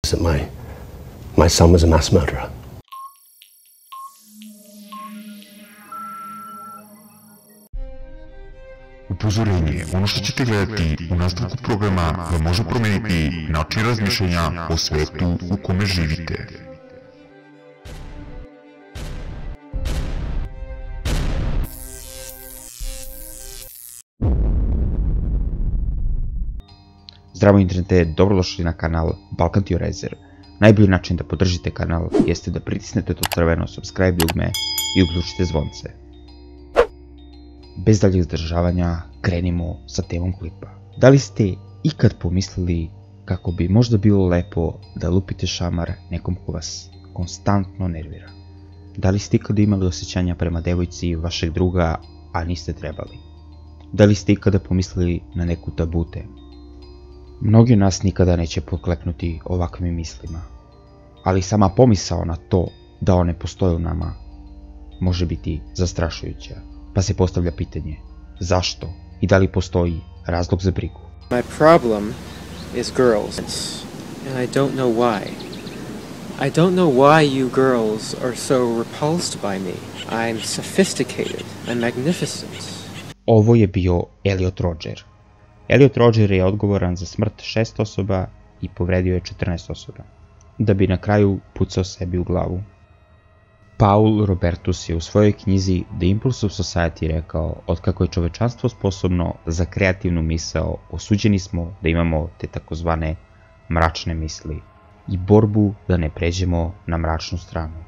that my son was a mass murderer. Upozorenje, ono što ćete gledati u nastavku programa vam može promeniti način razmišljanja o svetu u kome živite. Zdravo internete, dobrodošli na kanal Balkan Theorizer. Najbolji način da podržite kanal jeste da pritisnete to crveno subscribe dugme i uključite zvonce. Bez daljeg zadržavanja, krenimo sa temom klipa. Da li ste ikad pomislili kako bi možda bilo lepo da lupite šamar nekom ko vas konstantno nervira? Da li ste ikada imali osjećanja prema devojci vašeg druga, a niste trebali? Da li ste ikada pomislili na neku tabu temu? Mnogi od nas nikada neće pokleknuti ovakvim mislima, ali sama pomisao na to da one postoje u nama može biti zastrašujuća. Pa se postavlja pitanje, zašto i da li postoji razlog za brigu? My problem is girls, and I don't know why. I don't know why you girls are so repulsed by me. I'm sophisticated, I'm magnificent. Ovo je bio Elliot Rodger. Elliot Rodger je odgovoran za smrt 6 osoba i povredio je 14 osoba, da bi na kraju pucao sebi u glavu. Paul Robertus je u svojoj knjizi The Impulse of Society rekao: otkako je čovečanstvo sposobno za kreativnu misao, osuđeni smo da imamo te takozvane mračne misli i borbu da ne pređemo na mračnu stranu.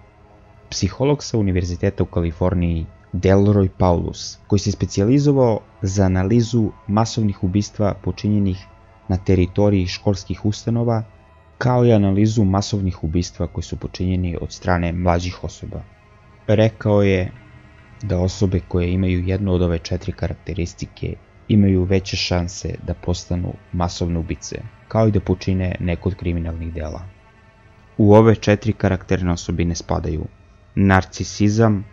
Psiholog sa Univerziteta u Kaliforniji Delroy Paulus, koji se specijalizovao za analizu masovnih ubistva počinjenih na teritoriji školskih ustanova, kao i analizu masovnih ubistva koji su počinjeni od strane mlađih osoba. Rekao je da osobe koje imaju jednu od ove 4 karakteristike imaju veće šanse da postanu masovne ubice, kao i da počine neko od kriminalnih dela. U ove 4 karakterne osobine spadaju narcisizam,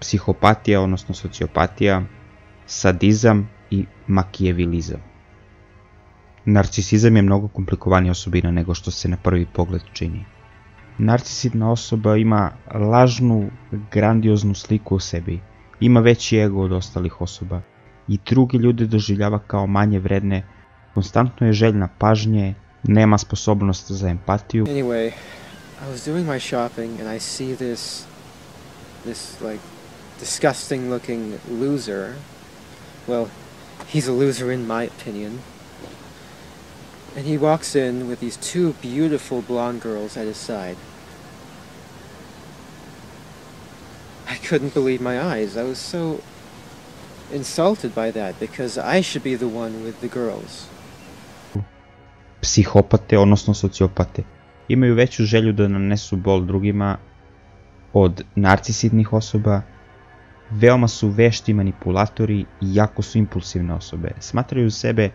psihopatija odnosno sociopatija, sadizam i makijavelizam. Narcisizam je mnogo komplikovanija osobina nego što se na prvi pogled čini. Narcisidna osoba ima lažnu, grandioznu sliku o sebi, ima veći ego od ostalih osoba i druge ljude doživljava kao manje vredne, konstantno je željna pažnje, nema sposobnost za empatiju. Anyway, I was doing my shopping and I see this like disgusting looking loser. Well, he's a loser in my opinion. And he walks in with these 2 beautiful blonde girls at his side. I couldn't believe my eyes. I was so insulted by that because I should be the one with the girls. Psihopate, odnosno sociopate, imaju veću želju da nanesu bol drugima od narcisidnih osoba, veoma su vešti manipulatori i jako su impulsivne osobe, smatraju sebe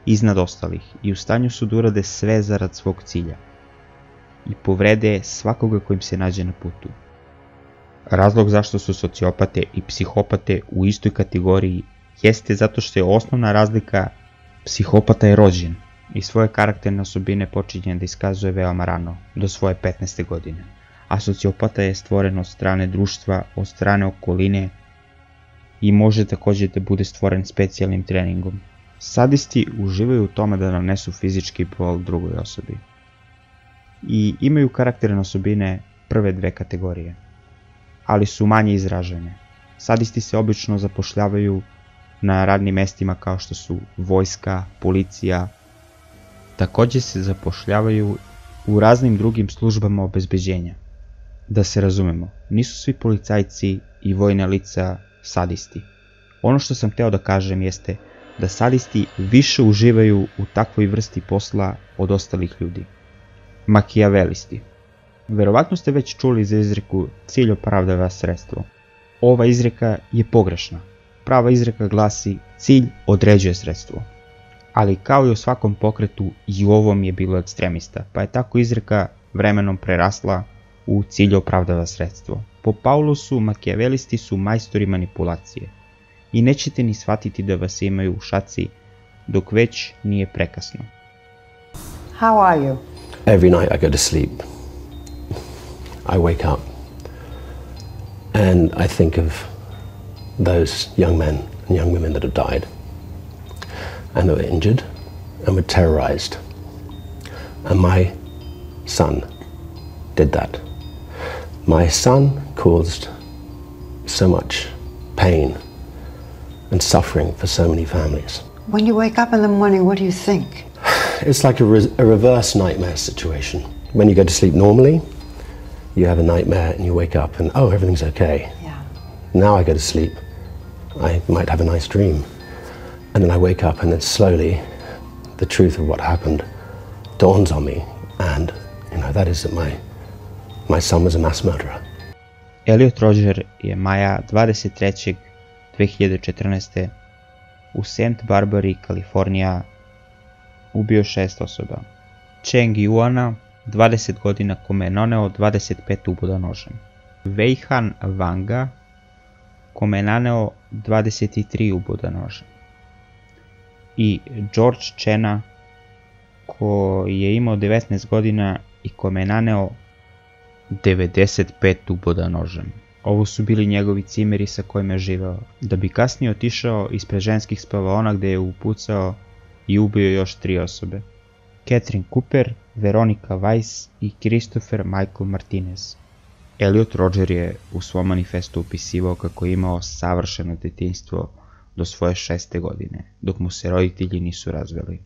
iznad ostalih i u stanju su da urade sve zarad svog cilja i povrede svakoga kojim se nađe na putu. Razlog zašto su sociopate i psihopate u istoj kategoriji jeste zato što je osnovna razlika: psihopata je rođen i svoje karakterne osobine počinje da iskazuje veoma rano, do svoje 15. godine, a sociopata je stvoren od strane društva, od strane okoline i može također da bude stvoren specijalnim treningom. Sadisti uživaju u tome da nanesu fizički bol drugoj osobi i imaju karakterne osobine prve 2 kategorije, ali su manje izražene. Sadisti se obično zapošljavaju na radnim mestima kao što su vojska, policija, također se zapošljavaju u raznim drugim službama obezbeđenja. Da se razumemo, nisu svi policajci i vojna lica sadisti. Ono što sam hteo da kažem jeste da sadisti više uživaju u takvoj vrsti posla od ostalih ljudi. Makijavelisti. Verovatno ste već čuli za izreku cilj opravdava sredstvo. Ova izreka je pogrešna. Prava izreka glasi cilj određuje sredstvo. Ali kao i u svakom pokretu, i u ovom je bilo ekstremista, pa je tako izreka vremenom prerasla u cilj opravdava sredstvo. Po Paulusu, makijavelisti su majstori manipulacije i nećete ni shvatiti da vas imaju u šaci dok već nije prekasno. How are you? Every night I go to sleep, I wake up and I think of those young men and young women that have died and that were injured and were terrorized. And my son did that. My son caused so much pain and suffering for so many families. When you wake up in the morning, what do you think? It's like a reverse nightmare situation. When you go to sleep normally, you have a nightmare and you wake up and, oh, everything's okay. Yeah. Now I go to sleep, I might have a nice dream. And then I wake up and then slowly the truth of what happened dawns on me. And, that is that my son was a mass murderer. Elliot Rodger je maja 23. 2014. u St. Barbari, Kalifornija, ubio 6 osoba. Cheng Yuana, 20 godina, kome je naneo 25 uboda nožem. Wei Han Wanga, kome je naneo 23 uboda nožem. I George Chena, koji je imao 19 godina i kome je naneo 95 uboda nožem. Ovo su bili njegovi cimeri sa kojima je živeo, da bi kasnije otišao ispred ženskih spavaona gde je upucao i ubio još 3 osobe. Catherine Cooper, Veronica Weiss i Christopher Michael Martinez. Elliot Rodger je u svom manifestu opisivao kako je imao savršeno detinjstvo do svoje 6. godine, dok mu se roditelji nisu razveli.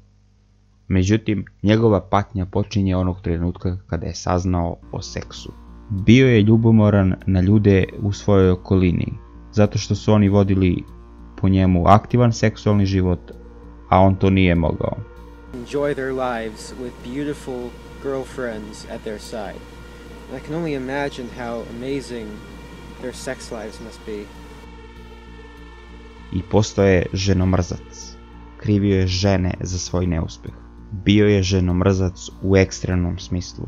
Međutim, njegova patnja počinje onog trenutka kada je saznao o seksu. Bio je ljubomoran na ljude u svojoj okolini, zato što su oni vodili po njemu aktivan seksualni život, a on to nije mogao. Enjoy their lives with beautiful girlfriends at their side. And I can only imagine how amazing their sex lives must be. I postao je ženomrzac. Krivio je žene za svoj neuspeh. Bio je ženomrzac u ekstremnom smislu.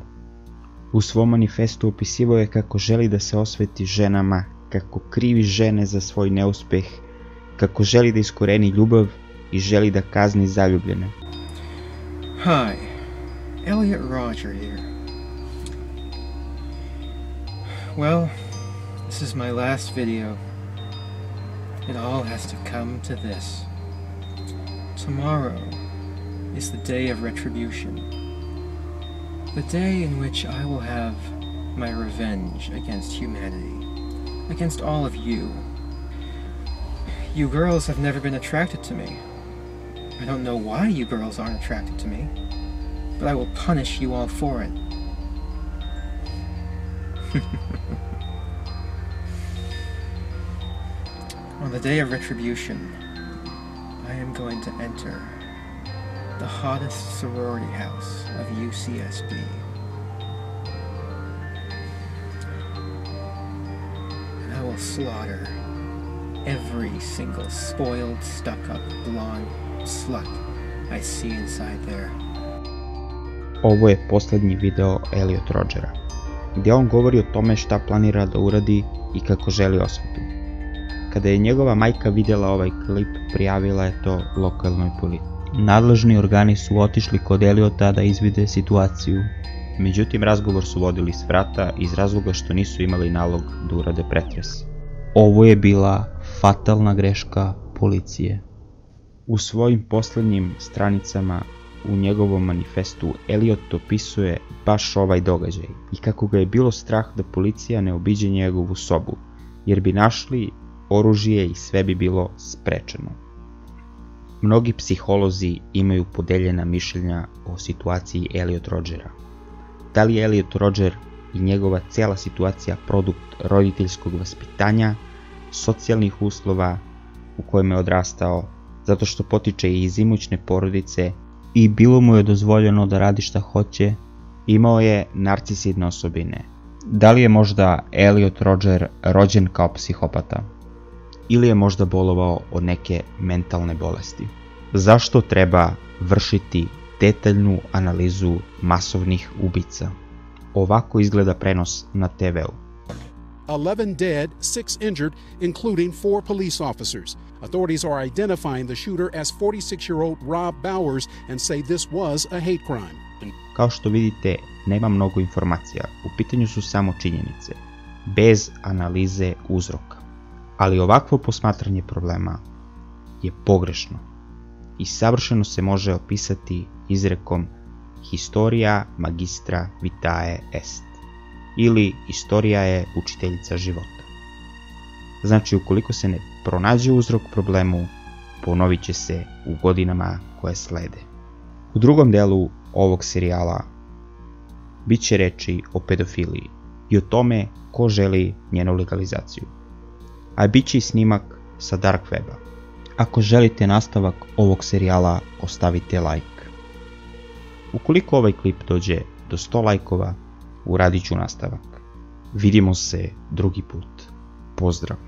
U svom manifestu opisivao je kako želi da se osveti ženama, kako krivi žene za svoj neuspeh, kako želi da iskoreni ljubav i želi da kazni zaljubljene. Hi, Elliot Rodger here. Well, this is my last video. It all has to come to this. Tomorrow is the day of retribution. The day in which I will have my revenge against humanity, against all of you. You girls have never been attracted to me. I don't know why you girls aren't attracted to me, but I will punish you all for it. On the day of retribution, I am going to enter the hottest sorority house of UCSB. And I will slaughter every single spoiled, stuck-up, blonde slut I see inside there. Ovo je posljednji video Elliot Rodgera, gdje on govori o tome šta planira da uradi i kako želi osvetu. Kada je njegova majka vidjela ovaj klip, prijavila je to lokalnoj policiji. Nadležni organi su otišli kod Elliota da izvide situaciju, međutim razgovor su vodili s vrata iz razloga što nisu imali nalog da urade pretres. Ovo je bila fatalna greška policije. U svojim posljednjim stranicama u njegovom manifestu Elliot opisuje baš ovaj događaj i kako ga je bilo strah da policija ne obiđe njegovu sobu, jer bi našli oružje i sve bi bilo sprečeno. Mnogi psiholozi imaju podeljena mišljenja o situaciji Elliot Rodgera. Da li je Elliot Rodger i njegova cijela situacija produkt roditeljskog vaspitanja, socijalnih uslova u kojima je odrastao, zato što potiče iz imućne porodice i bilo mu je dozvoljeno da radi šta hoće, imao je narcisidne osobine. Da li je možda Elliot Rodger rođen kao psihopata? Ili je možda bolovao od neke mentalne bolesti? Zašto treba vršiti detaljnu analizu masovnih ubica? Ovako izgleda prenos na TV-u. 11 dead, 6 injured, including 4 police officers. Authorities are identifying the shooter as 46-year-old Rob Bowers and say this was a hate crime. Kao što vidite, nema mnogo informacija, u pitanju su samo činjenice, bez analize uzroka. Ali ovakvo posmatranje problema je pogrešno i savršeno se može opisati izrekom historia magistra vitae est, ili istorija je učiteljica života. Znači, ukoliko se ne pronađe uzrok problemu, ponovit će se u godinama koje slede. U drugom delu ovog serijala bit će reči o pedofiliji i o tome ko želi njenu legalizaciju. A bit će i snimak sa dark weba. Ako želite nastavak ovog serijala, ostavite like. Ukoliko ovaj klip dođe do 100 lajkova, uradit ću nastavak. Vidimo se drugi put. Pozdrav!